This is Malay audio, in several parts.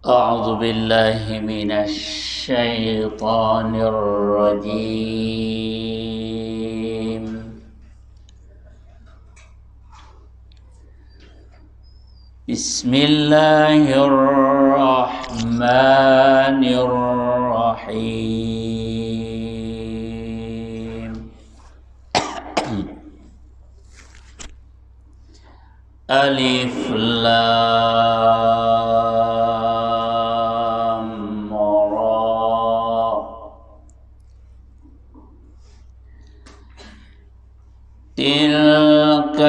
أعوذ بالله من الشيطان الرجيم. بسم الله الرحمن الرحيم. ألف لام را تلك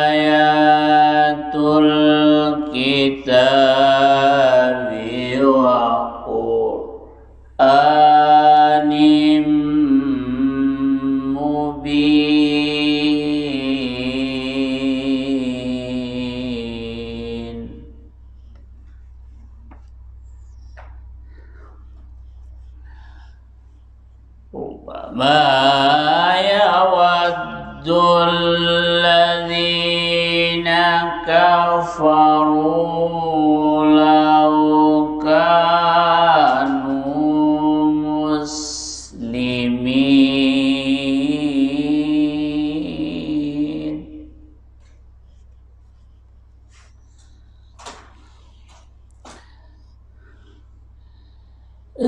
آيات الكتاب وقرآن مبين. ربما يود الذين كفروا لو كانوا مسلمين.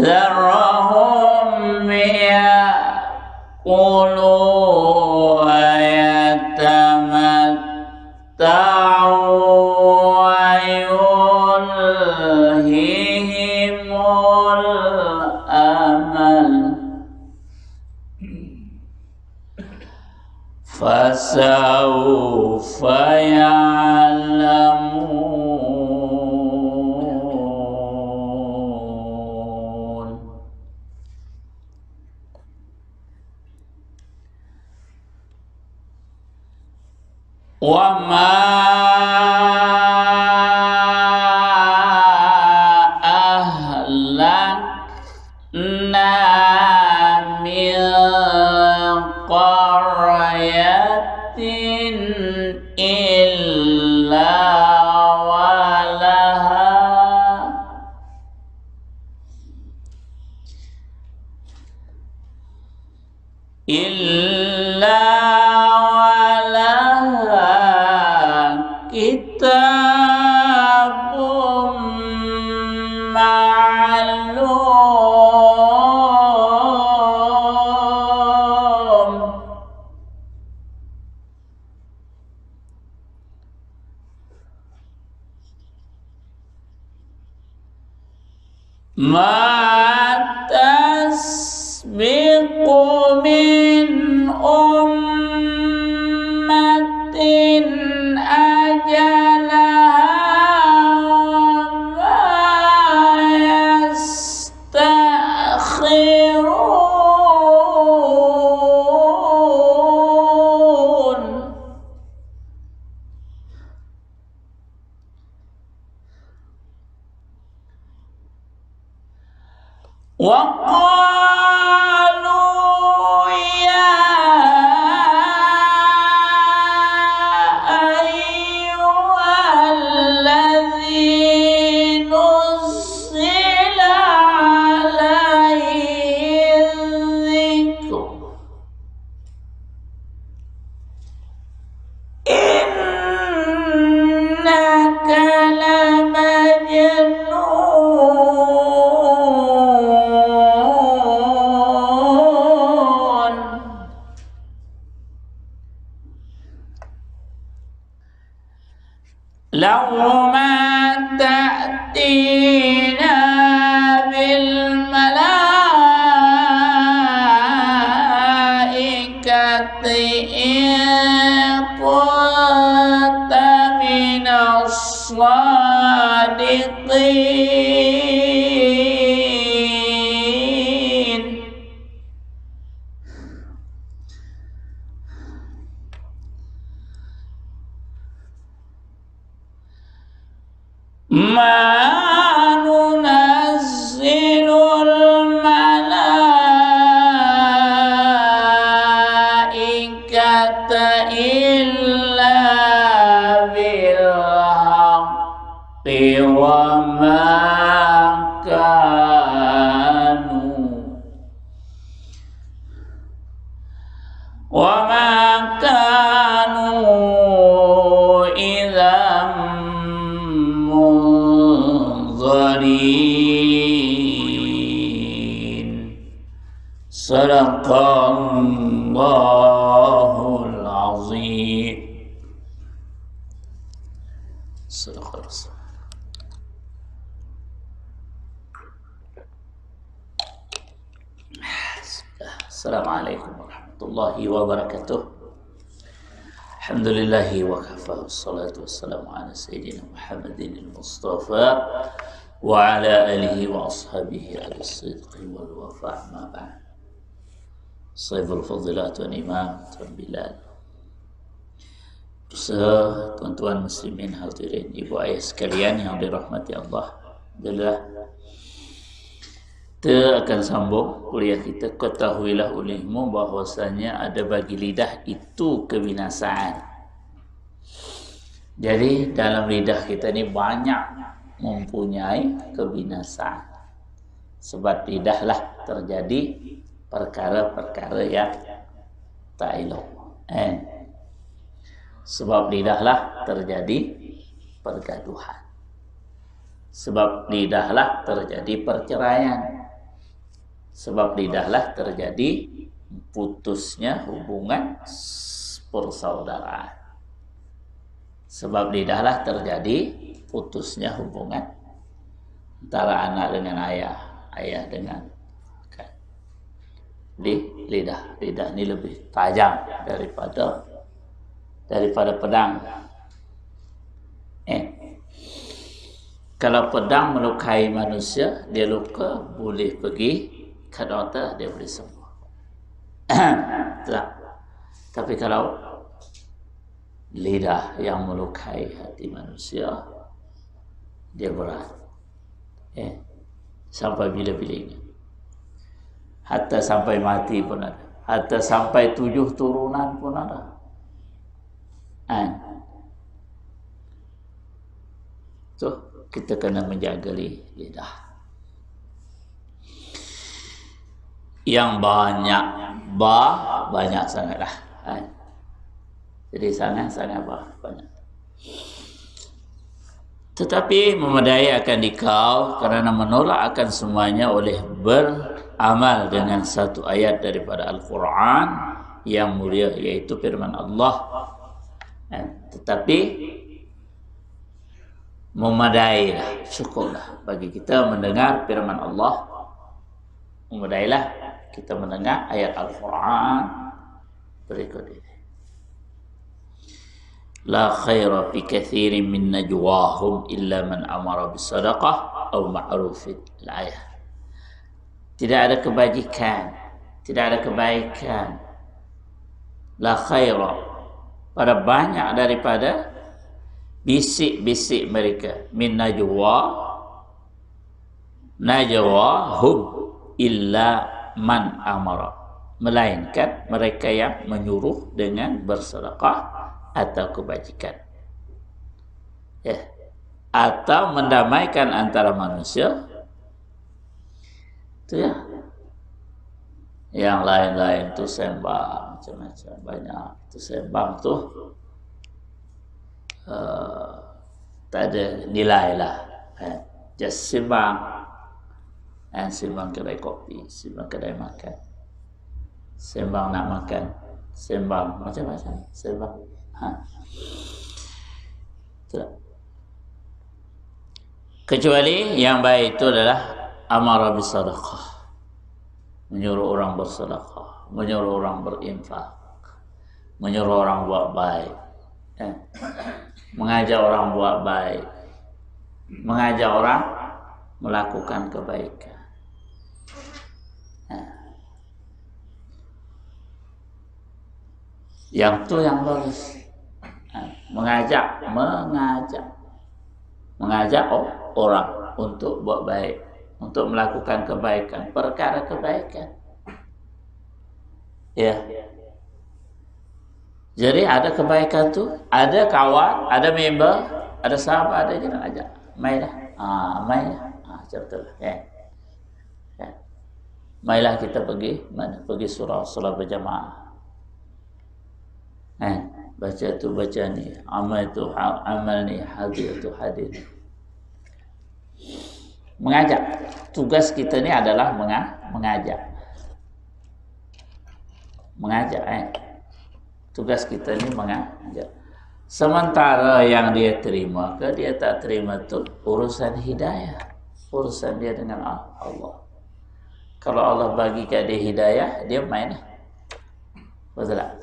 ذرهم يأكلوا ويتمتعوا ويلههم الأمل فسوف يعلمون. وما أهلكنا من قرية إلا ولها كتاب معلوم. ما تسبق من أمة أجلها وما يستأخرون. وقالوا يا أيها الذي نزل عليه الذكر إنك لمجنون. لو ما تأتينا بالملائكة إن كنت من الصادقين. ما ننزل الملائكة إلا بالحق Sadaqallahul azim. Sadaqallah. Assalamualaikum warahmatullahi wabarakatuh. Alhamdulillahi wa kafa, wassalatu wassalamu ala sayyidina Muhammadin al-Mustafa wa ala alihi wa ashabihi al-sidqi wal wafa' ma ba'd. Sayyidul fadilat wa imam Tuan Bilal, tuan-tuan muslimin hadirin, ibu ayah sekalian yang dirahmati Allah. Alhamdulillah, kita akan sambung kuliah kita. Ketahuilah olehmu bahwasanya ada bagi lidah itu kebinasaan. Jadi dalam lidah kita ni banyak mempunyai kebinasaan. Sebab lidahlah terjadi perkara-perkara yang tak elok. Sebab lidahlah terjadi pergaduhan. Sebab lidahlah terjadi perceraian. Sebab lidahlah terjadi putusnya hubungan persaudaraan. Sebab lidahlah terjadi putusnya hubungan antara anak dengan ayah, ayah dengan kakak. Lidah ini lebih tajam daripada pedang. Kalau pedang melukai manusia, dia luka boleh pergi ke doktor, dia boleh sembuh. Tapi kalau lidah yang melukai hati manusia, dia berat. Sampai bila-bilanya. Hatta sampai mati pun ada. Hatta sampai 7 turunan pun ada. So, kita kena menjaga lidah. Yang banyak sangatlah. Jadi sangat banyak. Tetapi memadai akan dikau kerana menolak akan semuanya oleh beramal dengan satu ayat daripada Al-Quran yang mulia, iaitu firman Allah. Tetapi memadailah, cukuplah bagi kita mendengar firman Allah. Memadailah kita mendengar ayat Al-Quran berikut ini. La khaira fi kathirin min najwahum illa man amara bisadaqah aw ma'rufin. Al-ayat. Tidak ada kebajikan, tidak ada kebaikan. La khaira, pada banyak daripada bisik-bisik mereka, min najwahum illa man amara, melainkan mereka yang menyuruh dengan bersedekah atau kebajikan, atau mendamaikan antara manusia. Itu ya. Yang lain-lain tu sembang macam-macam, banyak tu sembang tu tak ada nilai lah. Just sembang. Sembang kedai kopi, sembang kedai makan, sembang nak makan, sembang macam-macam, sembang. Kecuali yang baik itu adalah amara bisadaqah, menyuruh orang bersedekah, menyuruh orang berinfak, menyuruh orang buat baik, mengajak orang buat baik, mengajak orang melakukan kebaikan. Yang tu yang bagus. Mengajak orang untuk buat baik, untuk melakukan kebaikan, perkara kebaikan. Ya. Jadi ada kebaikan tu, ada kawan, ada member, ada sahabat, ada jangan ajak. Mailah. Mailah. Betul. Mailah kita pergi mana? Pergi surau berjamaah. Baca tu baca ni, amal tu amal ni, hadir tu hadir. Mengajak. Tugas kita ni adalah mengajak. mengajak. Tugas kita ni mengajak. Sementara yang dia terima ke dia tak terima tu urusan hidayah, urusan dia dengan Allah. Kalau Allah bagi kat dia hidayah, dia main. Betul tak?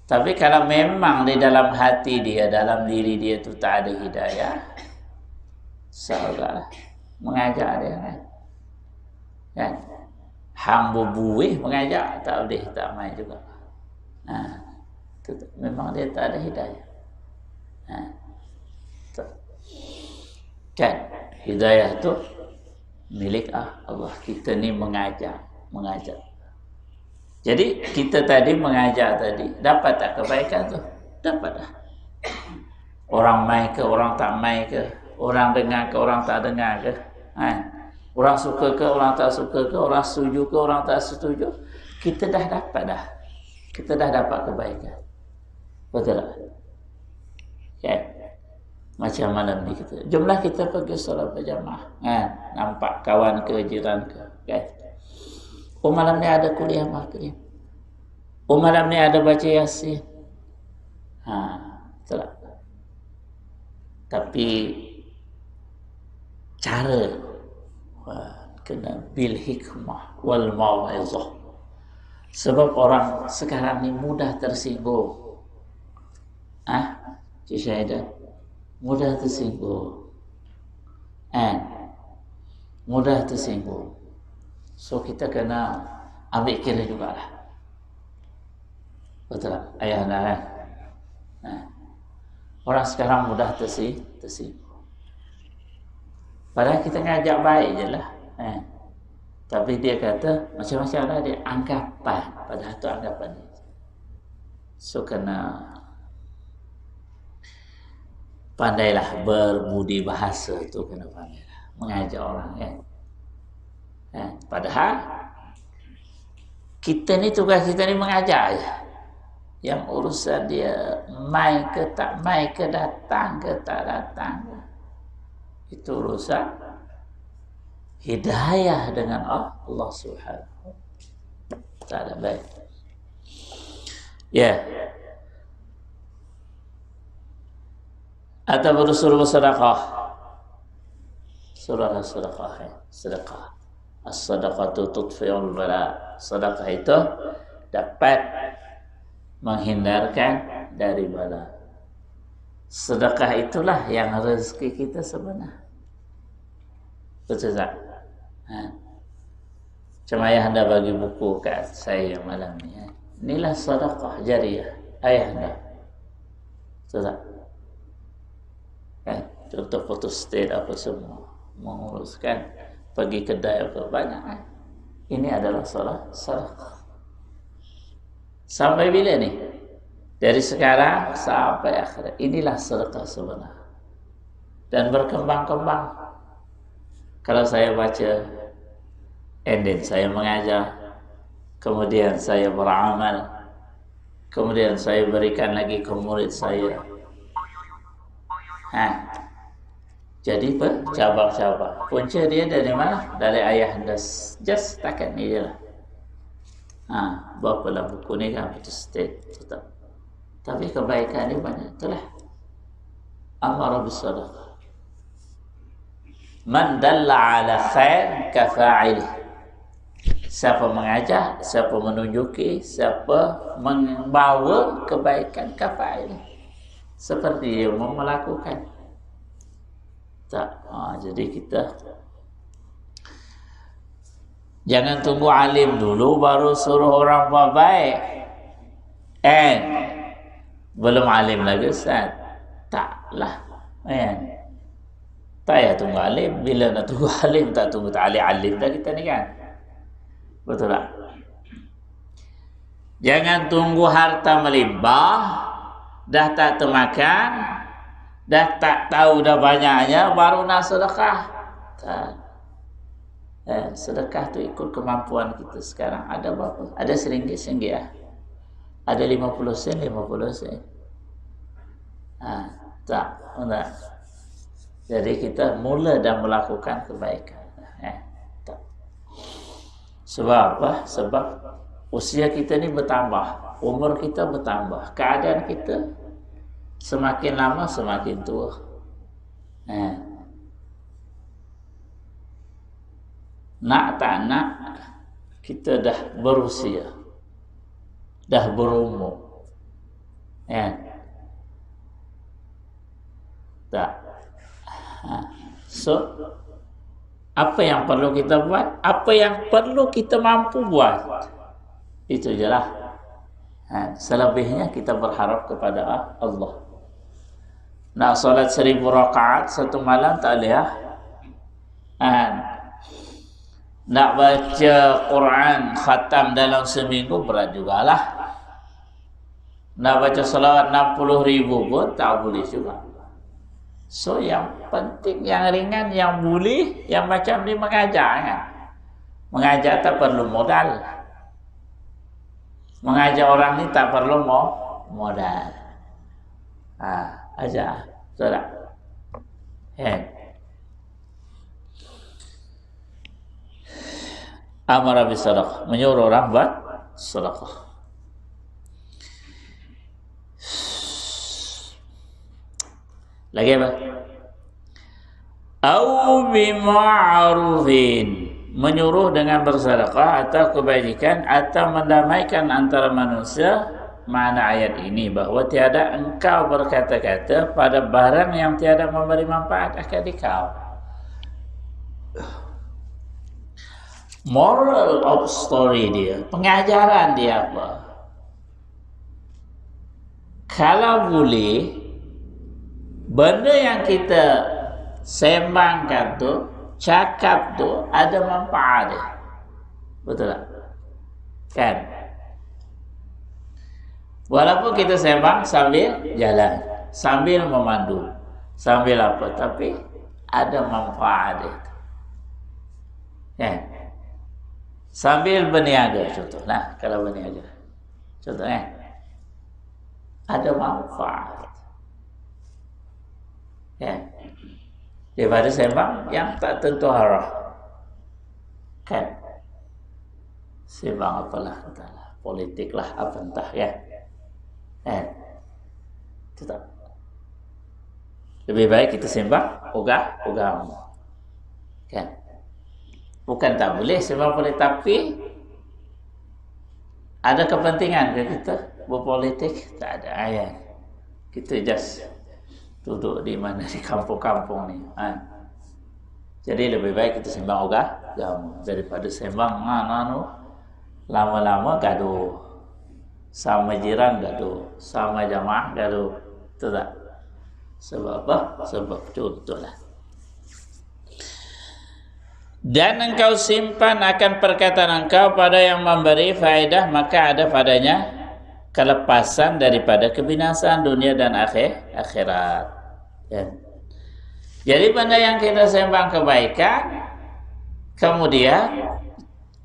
Tapi kalau memang di dalam hati dia, dalam diri dia tu tak ada hidayah, sahabatlah mengajak dia kan. Hang bubuih mengajak tak boleh, tak main juga. Memang dia tak ada hidayah. Kan hidayah tu milik Allah. Kita ni mengajak. Jadi kita tadi mengajak tadi, dapat tak kebaikan tu? Dapat dah. Orang mai ke, orang tak mai ke, orang dengar ke, orang tak dengar ke, orang suka ke, orang tak suka ke, orang setuju ke, orang tak setuju, kita dah dapat dah. Kita dah dapat kebaikan. Betul tak? Okay. Macam malam ni kita, jumlah kita pergi solat berjamaah, nampak kawan ke, jiran ke, okay. Malam ni ada kuliah maghrib, malam ni ada baca yasin, betul tak? Tapi cara kena bil hikmah wal mau'izah. Sebab orang sekarang ni mudah tersinggung. Cik Syahidah, mudah tersinggung. Mudah tersinggung. So kita kena ambil kira jugalah. Betul tak? Ayah anda kan? Orang sekarang mudah tersinggung. Padahal kita ngajak baik je lah. Tapi dia kata macam-macam lah dia anggapan. Padahal tu anggapan dia. So kena pandailah berbudi bahasa tu, kena pandailah mengajak orang kan. Padahal kita ni, tugas kita ni mengajak aja. Yang urusan dia mai ke tak mai ke, datang ke tak datang, itu urusan hidayah dengan Allah Subhanahu wa ta'ala. Baik. Ya. Atau bersuruh bersedekah. Surah sedekah. Sedekah. As-sadaqatu tudfi'ul bala. Sedekah itu dapat menghindarkan dari bala. Sedekah itulah yang rezeki kita sebenar. Betul tak? Macam ayah anda bagi buku kat saya malam ni. Inilah sedekah jariah ayah anda. Betul tak? Contoh photostat apa semua, menguruskan pergi kedai apa banyak. Ini adalah sedekah. Sampai bila ni? Dari sekarang sampai akhirat. Inilah sedekah sebenar. Dan berkembang-kembang. Kalau saya baca, and then saya mengajar, kemudian saya beramal, kemudian saya berikan lagi ke murid saya. Jadi cabang-cabang. Punca dia dari mana? Dari ayah anda. Just takat ni je lah. Berapa buku ni kan, itu state tetap. Tapi kebaikan ni banyak. Itulah amara bisadaqah. Man dalla ala khair kafa'il. Siapa mengajak, siapa menunjuki, siapa membawa kebaikan, kafa'il. Seperti dia mau melakukan. Tak. Jadi kita jangan tunggu alim dulu baru suruh orang buat baik. Belum alim lagi Ustaz. Taklah. Tak payah tunggu alim. Bila nak tunggu alim, tak tunggu alim dah kita ni kan. Betul tak? Jangan tunggu harta melimpah, dah tak termakan, dah tak tahu dah banyaknya, baru nak sedekah. Tak. Sedekah tu ikut kemampuan kita sekarang. Ada berapa? Ada RM1 lah. Ada 50 sen, 50 sen. Tak. Jadi kita mula dan melakukan kebaikan. Tak. Sebab apa? Sebab usia kita ini bertambah, umur kita bertambah, keadaan kita semakin lama semakin tua. Nak tak nak, kita dah berusia, dah berumur. Tak. So, apa yang perlu kita buat? Apa yang perlu kita mampu buat? Itu je lah. Selebihnya kita berharap kepada Allah. Nak solat 1000 rakaat satu malam tak boleh. Nak baca Quran khatam dalam seminggu berat jugalah. Nak baca salawat 60,000 pun tak boleh juga. So yang penting, yang ringan, yang boleh, yang macam ni mengajar kan. Mengajar tak perlu modal. Mengajar orang ni tak perlu modal. Ajar, betul tak? Amara bisadaqah, menyuruh orang buat sedekah. Lagi apa? Au bima'rufin, menyuruh dengan bersedekah atau kebajikan atau mendamaikan antara manusia. Makna ayat ini bahwa tiada engkau berkata-kata pada barang yang tiada memberi manfaat akan kau. Moral of story dia, pengajaran dia apa? Kalau boleh, benda yang kita sembangkan tu, cakap tu ada manfaat dia. Betul tak? Kan? Walaupun kita sembang sambil jalan, sambil memandu, sambil apa, tapi ada manfaat dia. Kan? Sambil berniaga contoh. Nah, kalau berniaga. Contohnya ada manfaat. Kan? Daripada sembang yang tak tentu arah. Kan? Sembang apalah entahlah, politik lah apa entah ya. Tetap lebih baik kita sembang agama. Kan? Bukan tak boleh sembang politik, tapi ada kepentingan ke kita berpolitik? Tak ada ayat. Kita just duduk di mana, di kampung-kampung ni. Jadi lebih baik kita sembang agama daripada sembang lama-lama gaduh. Sama jiran gaduh, sama jamaah gaduh. Betul tak? Sebab apa? Sebab contohlah. Dan engkau simpan akan perkataan engkau pada yang memberi faedah, maka ada padanya kelepasan daripada kebinasaan dunia dan akhirat. Ya. Jadi benda yang kita sembang kebaikan, kemudian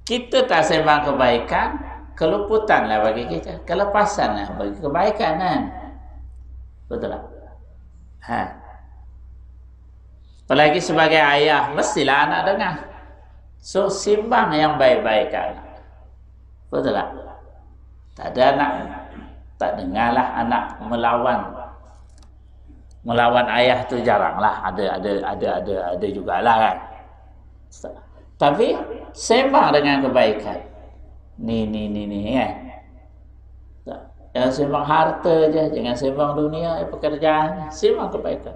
kita tak sembang kebaikan, keluputanlah bagi kita, kelepasanlah bagi kebaikan kan. Betul tak? Apalagi sebagai ayah, mestilah anak dengar. So, simbang yang baik-baik kan. Betul tak? Tak ada anak, tak dengarlah anak melawan ayah tu jaranglah. Ada jugalah kan. Tapi sembang dengan kebaikan. Ni kan. Jangan sembang harta je, jangan sembang dunia, pekerjaan, sembang kebaikan.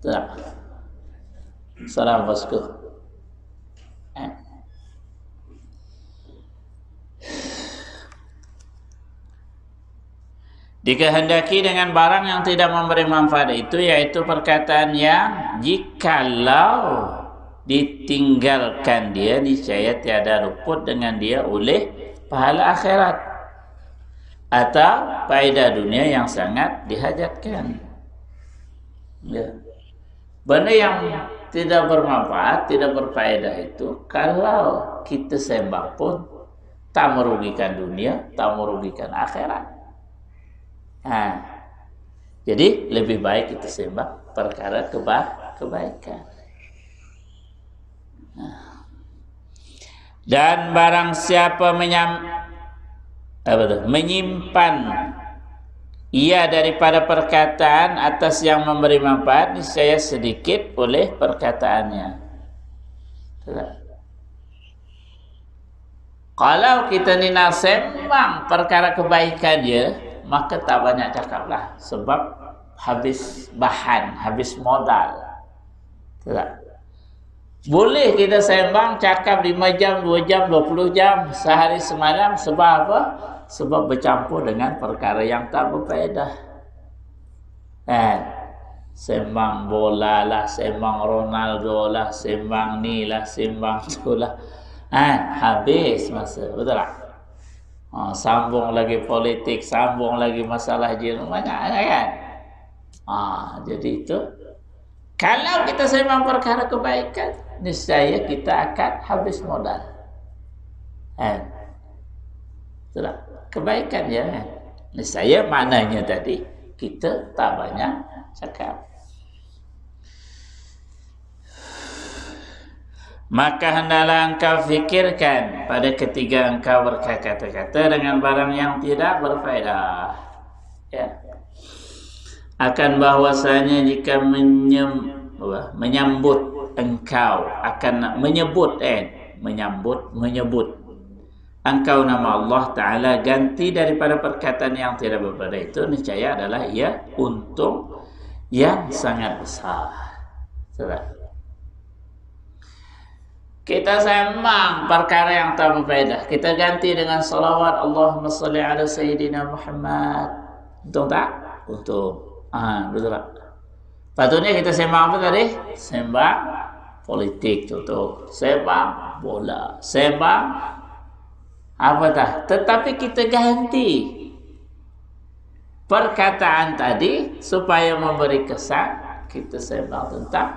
Tak. Salam bosku. Dikehendaki dengan barang yang tidak memberi manfaat itu, yaitu perkataan yang jikalau ditinggalkan dia, niscaya tiada luput dengan dia oleh pahala akhirat atau faedah dunia yang sangat dihajatkan. Ya. Benda yang tidak bermanfaat, tidak berfaedah itu, kalau kita sembang pun tak merugikan dunia, tak merugikan akhirat. Jadi lebih baik kita sembang perkara kebaikan. Dan barang siapa menyimpan ia daripada perkataan atas yang memberi manfaat, niscaya sedikit oleh perkataannya. Kalau kita ni nak sembang perkara kebaikan je, maka tak banyak cakaplah, sebab habis bahan, habis modal. Tak? Boleh kita sembang cakap 5 jam, 2 jam, 20 jam, sehari semalam. Sebab apa? Sebab bercampur dengan perkara yang tak berfaedah. Sembang bola lah, sembang Ronaldo lah, sembang ni lah, sembang tu lah. Habis masa, betul tak? Sambung lagi politik, sambung lagi masalah jin, banyak kan? Jadi itu, kalau kita sembang perkara kebaikan, niscaya kita akan habis modal. Betul tak? Kebaikan ya kan? Niscaya maknanya tadi, kita tak banyak cakap. Maka hendaklah engkau fikirkan pada ketika engkau berkata-kata dengan barang yang tidak berfaedah. Ya. Akan bahwasanya jika menyambut engkau akan menyebut engkau nama Allah Ta'ala ganti daripada perkataan yang tidak berfaedah, itu niscaya adalah ia untung yang sangat besar. Kita sembang perkara yang tak berfaedah, kita ganti dengan salawat Allahumma salli ala Sayyidina Muhammad. Untung tak? Untung. Betul tak? Patutnya kita sembang apa tadi? Sembang politik, contoh. Sembang bola, sembang apa dah? Tetapi kita ganti perkataan tadi supaya memberi kesan kita sembang tentang,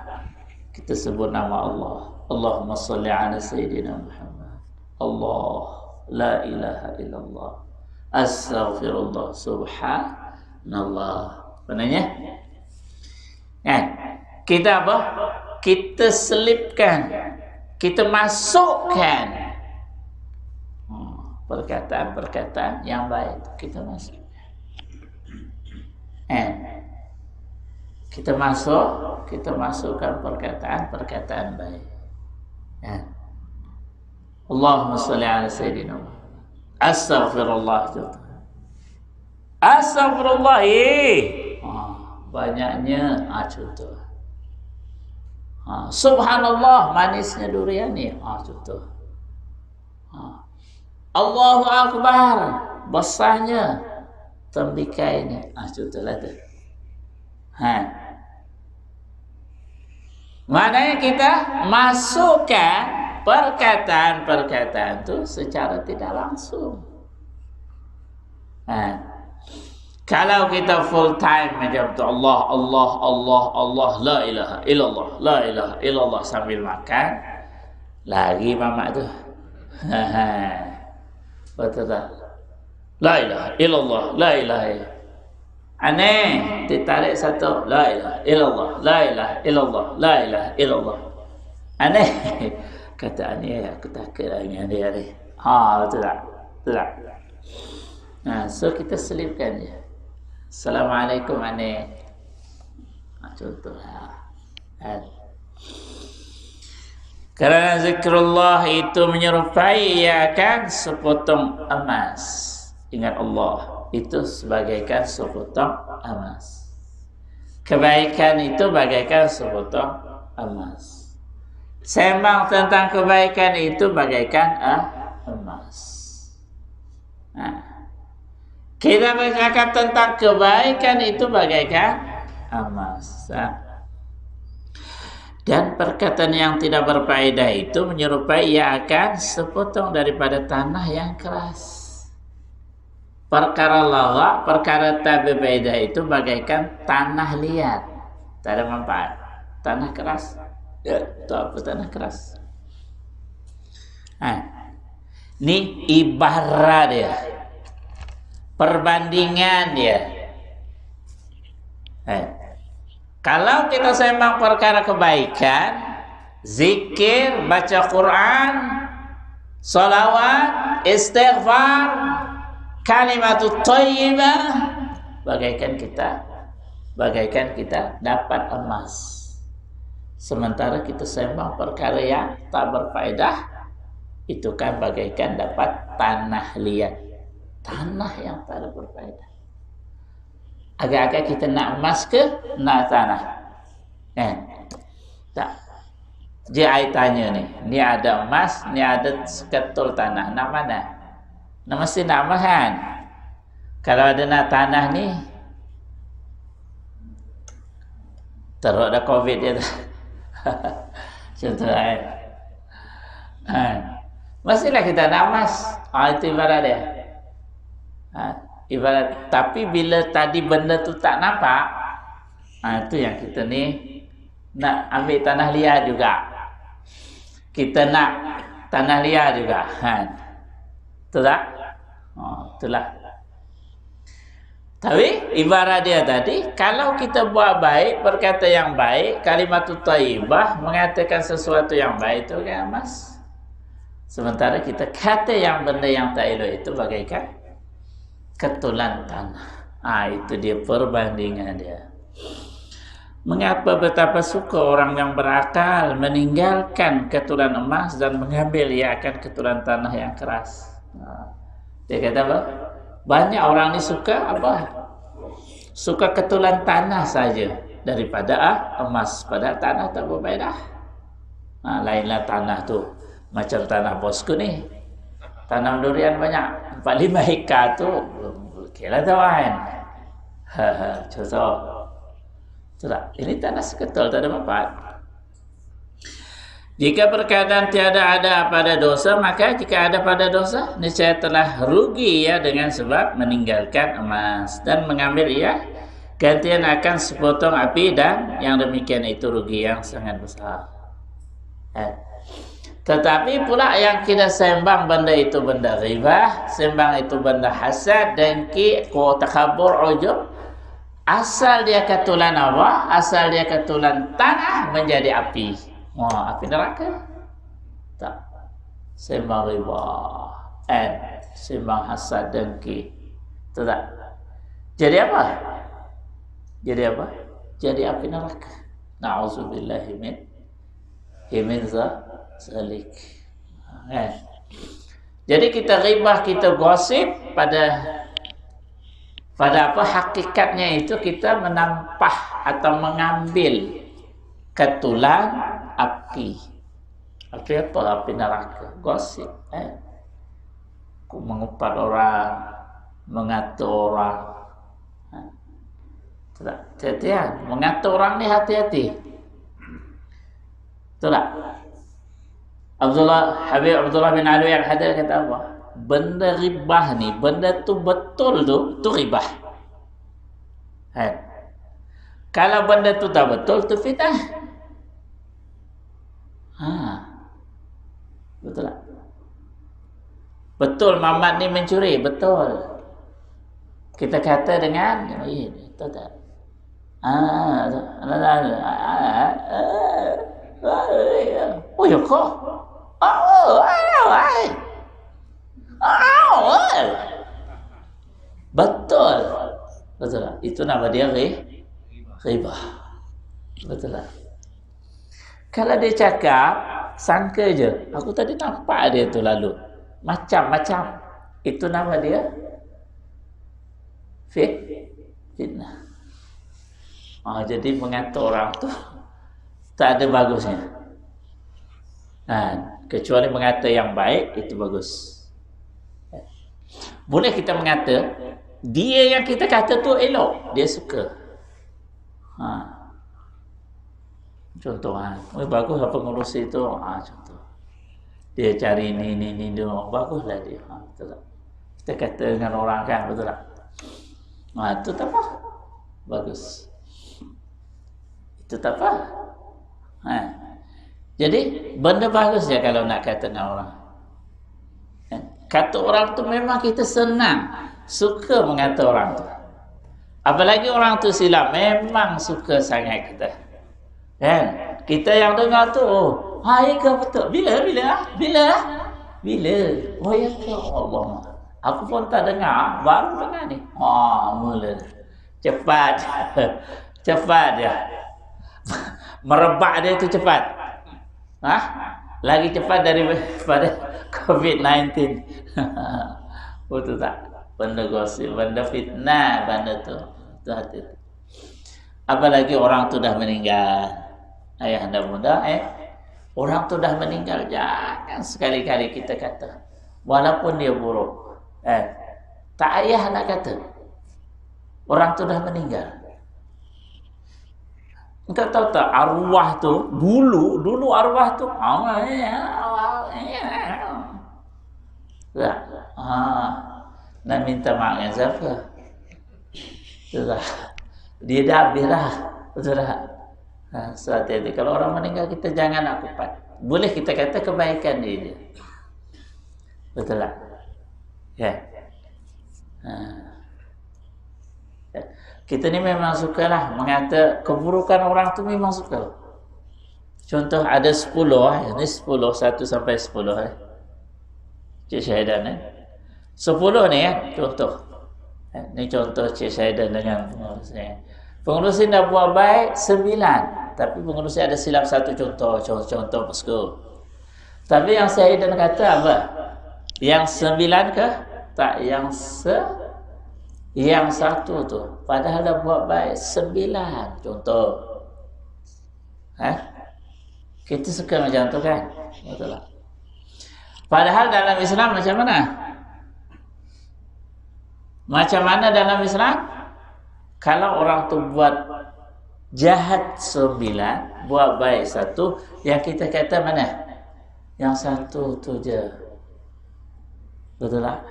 kita sebut nama Allah. Allahumma salli ala Sayyidina Muhammad. Allah, la ilaha illallah, astaghfirullah, subhanallah. Benarnya? Kita apa? Kita selipkan, kita masukkan perkataan-perkataan yang baik, kita masuk. Kita masukkan perkataan-perkataan baik. Allahumma salli ala Sayyidina Muhammad. Astaghfirullah. Astaghfirullah. Banyaknya contoh. Subhanallah, manisnya durian ni. Contoh. Allahu Akbar, besarnya tembikai ni. Contohlah tu. Maknanya kita masukkan perkataan-perkataan tu secara tidak langsung. Kalau kita full time macam tu, Allah, Allah, Allah, Allah, la ilaha illallah, la ilaha illallah sambil makan, lagi mamak tu. Betul tak? La ilaha illallah, la ilaha illallah. Aneh, ditarik satu, la ilaha illallah, la ilaha illallah, la ilaha illallah. Aneh, kata aneh, aku takut dengan dia ni. Betul tak? Betul tak? So kita selipkan je. Assalamualaikum aneh. Contohlah. Kerana zikrullah itu menyerupai, ia akan sepotong emas. Ingat Allah itu sebagaikan sepotong emas. Kebaikan itu bagaikan sepotong emas. Sembang tentang kebaikan itu bagaikan emas. Kita bercakap tentang kebaikan itu bagaikan emas. Dan perkataan yang tidak berfaedah itu menyerupai, ia akan sepotong daripada tanah yang keras. Perkara lawak, perkara tak berfaedah itu bagaikan tanah liat, tak ada manfaat. Tanah keras, itu apa tanah keras? Ini ibarat dia, perbandingan dia. Kalau kita sembang perkara kebaikan, zikir, baca Quran, salawat, istighfar, kalimatut thayyibah, bagaikan kita dapat emas. Sementara kita sembang perkara yang tak berfaedah, itu kan bagaikan dapat tanah liat, tanah yang tak ada berfaedah. Agak-agak kita nak emas ke nak tanah? Tak. Dia ai tanya ni ada emas, ni ada seketul tanah. Nak mana? Nak mesti nak emas kan? Kalau ada nak tanah ni, teruk dah COVID dia tu. Contoh mestilah kita nak emas. Itu ibarat dia. Ibarat, tapi bila tadi benda tu tak nampak, itu yang kita ni nak ambil tanah liat juga. Kita nak tanah liat juga. Betul tak? Itulah. Tapi ibarat dia tadi, kalau kita buat baik, berkata yang baik, kalimatut thayyibah, mengatakan sesuatu yang baik, itu kan emas. Sementara kita kata yang benda yang tak elok itu bagaikan ketulan tanah. Itu dia perbandingan dia. Mengapa betapa suka orang yang berakal meninggalkan ketulan emas dan mengambil ia akan ketulan tanah yang keras. Dia kata apa? Banyak orang ni suka apa? Suka ketulan tanah saja daripada emas. Padahal tanah tak berfaedah. Lainlah tanah tu. Macam tanah bosku ni. Tanam durian banyak. 4-5 hektar tu. Okey lah tuan. Contoh. Itulah. Ini tanah seketul, tak ada manfaat. Jika perkataan tiada ada pada dosa, maka jika ada pada dosa, niscaya telah rugi ia dengan sebab meninggalkan emas dan mengambil ia gantian akan sepotong api, dan yang demikian itu rugi yang sangat besar. Tetapi pula yang kita sembang benda itu benda ribah, sembang itu benda hasad, dengki, takabur, ujub, asal dia ketulan apa? Asal dia ketulan tanah menjadi api. Api neraka. Tak. Sembang riba, sembang hasad, dengki. Itu tak. Jadi apa? Jadi apa? Jadi api neraka. Na'udzubillahi min zalik. Jadi kita ribah, kita gosip, pada apa hakikatnya itu kita menampah atau mengambil ketulan api. Api apa? Api neraka. Gosip. Mengupat orang, mengatur orang. Hati-hati. Mengatur orang ni hati-hati. Betul tak? Habib Abdullah bin Alwi Al-Hadar kata apa? Benda ribah ni, benda tu betul tu ribah. Kalau benda tu tak betul, tu fitnah. Betul tak? Betul Mamat ni mencuri, betul. Kita kata dengan betul tak? Oh ya kok? Betul. Betul tak? Itu nama dia ribah. Betul tak? Kalau dia cakap, sangka je. Aku tadi nampak dia tu lalu. Macam-macam. Itu nama dia fitnah. Jadi mengatur orang tu tak ada bagusnya. Kecuali mengata yang baik, itu bagus. Boleh kita mengata dia yang kita kata tu elok, dia suka. Contoh, bagus apa ngurusi itu. Contoh, dia cari ni dia baguslah dia. Betul tak? Kita kata dengan orang kan, betul tak? Itu tak apa, bagus. Itu tak apa. Jadi benda bagus je kalau nak kata dengan orang. Kata orang tu memang kita senang, suka mengata orang tu. Apalagi orang tu silap, memang suka sangat kita. Kita yang dengar tu, ke betul. Bila? Bila? Oh ya ke Allah. Aku pun tak dengar, baru dengar ni. Mula. Cepat. Cepat dia. Merebak dia tu cepat. Lagi cepat daripada COVID-19. Betul tak? Benda gosip, benda fitnah, benda tu. Tu hati. Apalagi orang tu dah meninggal. Ayah anda bunda, orang tu dah meninggal, jangan sekali-kali kita kata walaupun dia buruk, tak payah nak kata orang tu dah meninggal. Engkau tahu tak, arwah tu dulu arwah tu nak minta maaf dengan siapa? Dia dah habis dah. Betul tak? So hati-hati. Kalau orang meninggal, kita jangan nak kupat. Boleh kita kata kebaikan dia. Betul tak? Ya. Kita ni memang sukalah mengata keburukan orang tu, memang suka. Contoh ada 10, ini 10, 1 sampai 10 Cik Syahidan 10 ni contoh. Ini contoh Cik Syahidan dengan pengurusnya. Pengurusi dah buat baik 9, tapi pengurusi ada silap satu contoh posko. Tapi yang Syahidan kata apa? Yang 9 ke? Tak, yang 1 tu. Padahal dah buat baik 9 contoh. Kita suka macam tu kan? Betul tak? Padahal dalam Islam macam mana? Macam mana dalam Islam? Kalau orang tu buat jahat 9, buat baik 1, yang kita kata mana? Yang 1 tu je. Betul tak?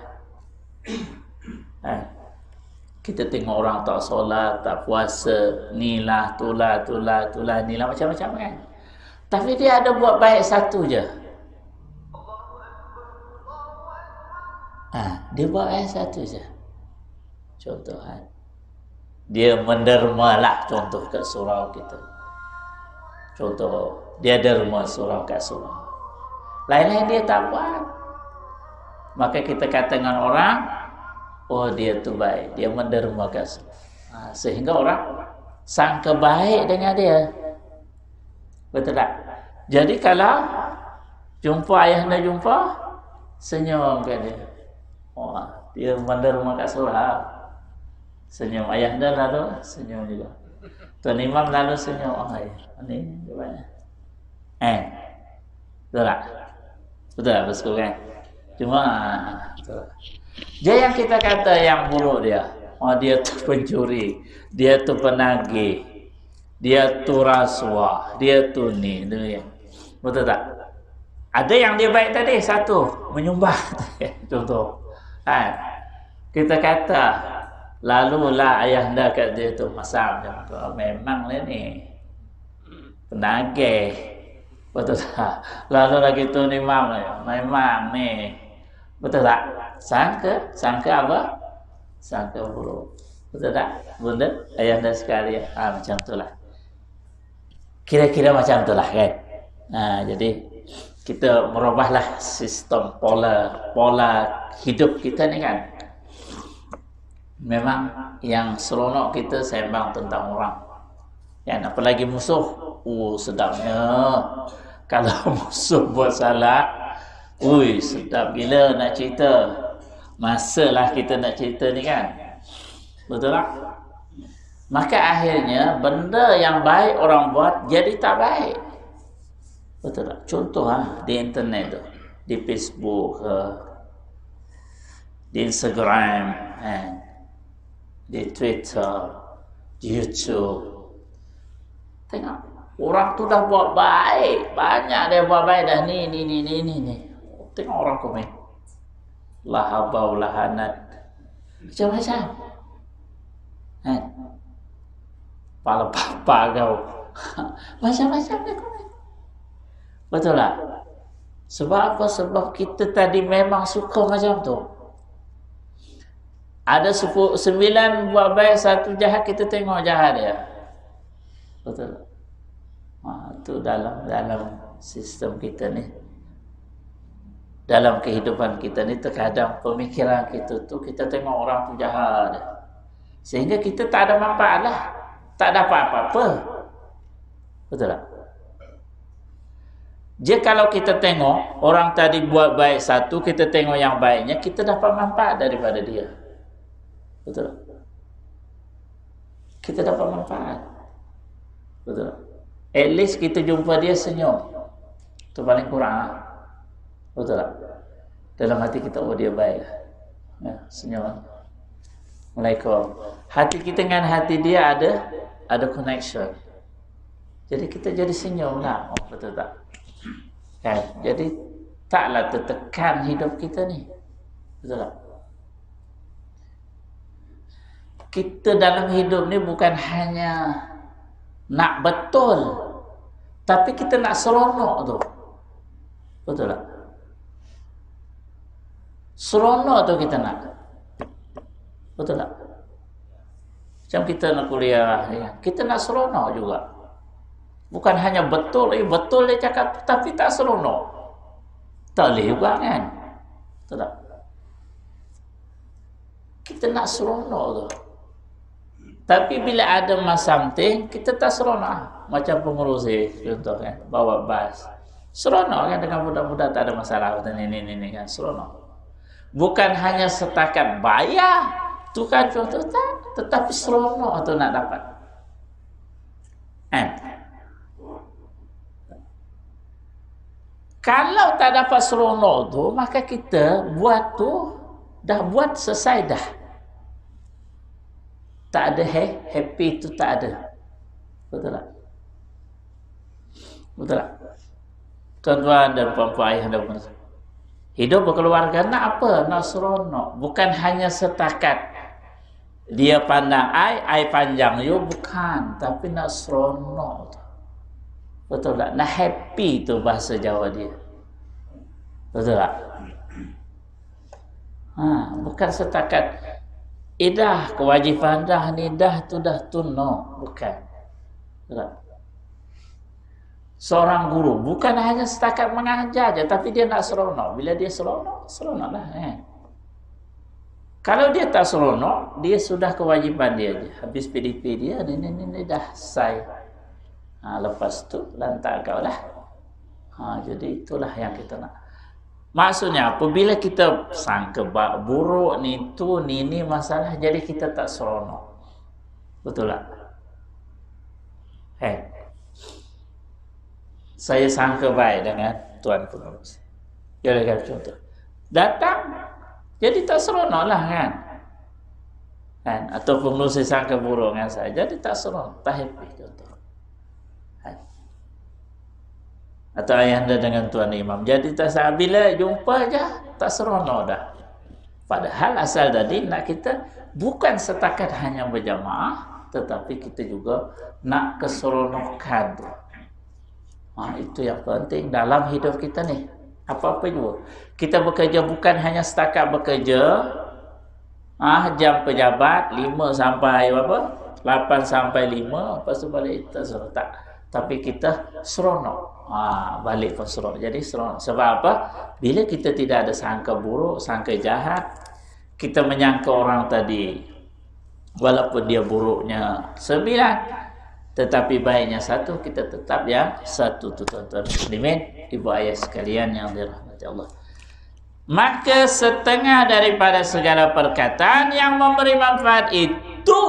Kita tengok orang tak solat, tak puasa, nilah, tulah, nilah, macam-macam kan. Tapi dia ada buat baik 1 je. Dia buat baik 1 je. Contoh dia menderma lah, contoh kat surau kita. Contoh, dia derma surau kat surau. Lain-lain dia tak buat. Maka kita kata dengan orang, oh dia tu baik, dia menderma kat surau. Sehingga orang sangka baik dengan dia. Betul tak? Jadi kalau jumpa ayah anda jumpa, senyum kat dia. Dia menderma kat surau. Senyum. Ayah anda lalu senyum juga. Tuan Imam lalu senyum. Ini gimana? Betul tak? Betul tak bosku kan? Cuma dia yang kita kata yang buruk dia. Dia tu pencuri, dia tu penagih, dia tu rasuah, dia tu ni. Betul tak? Ada yang dia baik tadi, 1 menyumbang. Contoh. Kita kata lalulah ayah anda kat dia tu masam macam tu. Memang ni penagih. Betul tak? Lalu lagi tu ni memang ni. Betul tak? Sangka apa? Sangka buruk. Betul tak? Bunda, ayah anda sekalian. Macam tu lah. Kira-kira macam tu lah kan. Jadi kita merubahlah sistem pola hidup kita ni kan. Memang yang seronok kita sembang tentang orang. Yang apalagi musuh, sedapnya. Kalau musuh buat salah, sedap gila nak cerita. Masalah kita nak cerita ni kan. Betul tak? Maka akhirnya benda yang baik orang buat jadi tak baik. Betul tak? Contoh di internet tu, di Facebook, di Instagram, di Twitter, di YouTube. Tengok, orang tu dah buat baik, banyak dia buat baik dah ni. Tengok orang komen. Lahabau lahanat. Macam-macam. Pala papa kau. Macam-macam dia komen. Betul tak? Sebab apa? Sebab kita tadi memang suka macam tu. Ada 9 buat baik, 1 jahat, kita tengok jahat dia. Betul. Itu dalam sistem kita ni. dalam kehidupan kita ni terkadang pemikiran kita tu kita tengok orang tu jahat, sehingga kita tak ada manfaat lah, tak dapat apa-apa. Betul tak? Jadi kalau kita tengok orang tadi buat baik satu, kita tengok yang baiknya, kita dapat manfaat daripada dia. Betul tak? Kita dapat manfaat. Betul tak? At least kita jumpa dia senyum, itu paling kurang. Betul tak? Dalam hati kita, oh dia baik, ya, senyum. Assalamualaikum. Hati kita dengan hati dia ada connection. Jadi kita jadi senyum lah. Oh, betul tak? Kan? Jadi taklah tertekan hidup kita ni. Betul tak? Kita dalam hidup ni bukan hanya nak betul, tapi kita nak seronok tu. Betul tak? Seronok tu kita nak. Betul tak? Macam kita nak kuliah, kita nak seronok juga. Bukan hanya betul, betul dia cakap, tapi tak seronok. Tak boleh juga kan? Betul tak? Kita nak seronok tu. Tapi bila ada something, kita tak seronok. Macam pengurusi, contoh kan, bawa bas. Seronok kan dengan budak-budak, tak ada masalah. Ini kan, seronok. Bukan hanya setakat bayar, tu kan contoh tak, tetapi seronok tu nak dapat. Kalau tak dapat seronok tu, maka kita buat tu dah buat selesai dah. Tak ada happy tu, tak ada. Betul tak? Betul tak? Tuan-tuan dan puan-puan, ayah dan bunda, hidup berkeluarga nak apa? Nak seronok. Bukan hanya setakat dia pandang ai panjang you, bukan. Tapi nak seronok tu. Betul tak? Nak happy tu bahasa Jawa dia. Betul tak? Bukan setakat dah kewajipan dah ni, dah tu no. Bukan. Betul tak? Seorang guru bukan hanya setakat mengajar je, tapi dia nak seronok. Bila dia seronoklah. Kalau dia tak seronok, dia sudah kewajipan dia je. Habis PDP dia, ni dah selesai. Lepas tu lantak kau lah. Jadi itulah yang kita nak. Maksudnya apabila kita sangka buruk ni masalah, jadi kita tak seronok. Betul tak? Saya sangka baik dengan tuan pengurusi. Kira-kira contoh. Datang, jadi tak seronok lah kan? Atau pengurusi sangka buruk dengan saya, jadi tak seronok, tak happy contoh. Atau ayahanda dengan tuan imam, jadi tak sahabat, bila jumpa je tak seronok dah. Padahal asal tadi nak kita bukan setakat hanya berjamaah, tetapi kita juga nak keseronokan tu. Itu yang penting dalam hidup kita ni. Apa-apa juga kita bekerja, bukan hanya setakat bekerja jam pejabat 5 sampai 8 sampai 5, lepas tu balik kita seronok. Tapi kita seronok. Balik pun seronok. Jadi seronok. Sebab apa? Bila kita tidak ada sangka buruk, sangka jahat, kita menyangka orang tadi walaupun dia buruknya 9, tetapi baiknya 1, kita tetap yang 1 tu, tuan-tuan muslimin, ibu ayah sekalian yang dirahmati Allah. Maka setengah daripada segala perkataan yang memberi manfaat itu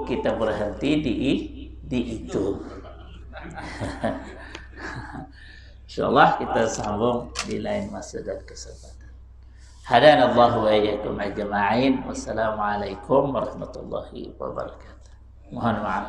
kita berhenti di itu. InsyaAllah kita sambung di lain masa dan kesempatan. Hadanallahu wa iyyakum ajma'in. Wassalamualaikum warahmatullahi wabarakatuh. Mohon maaf.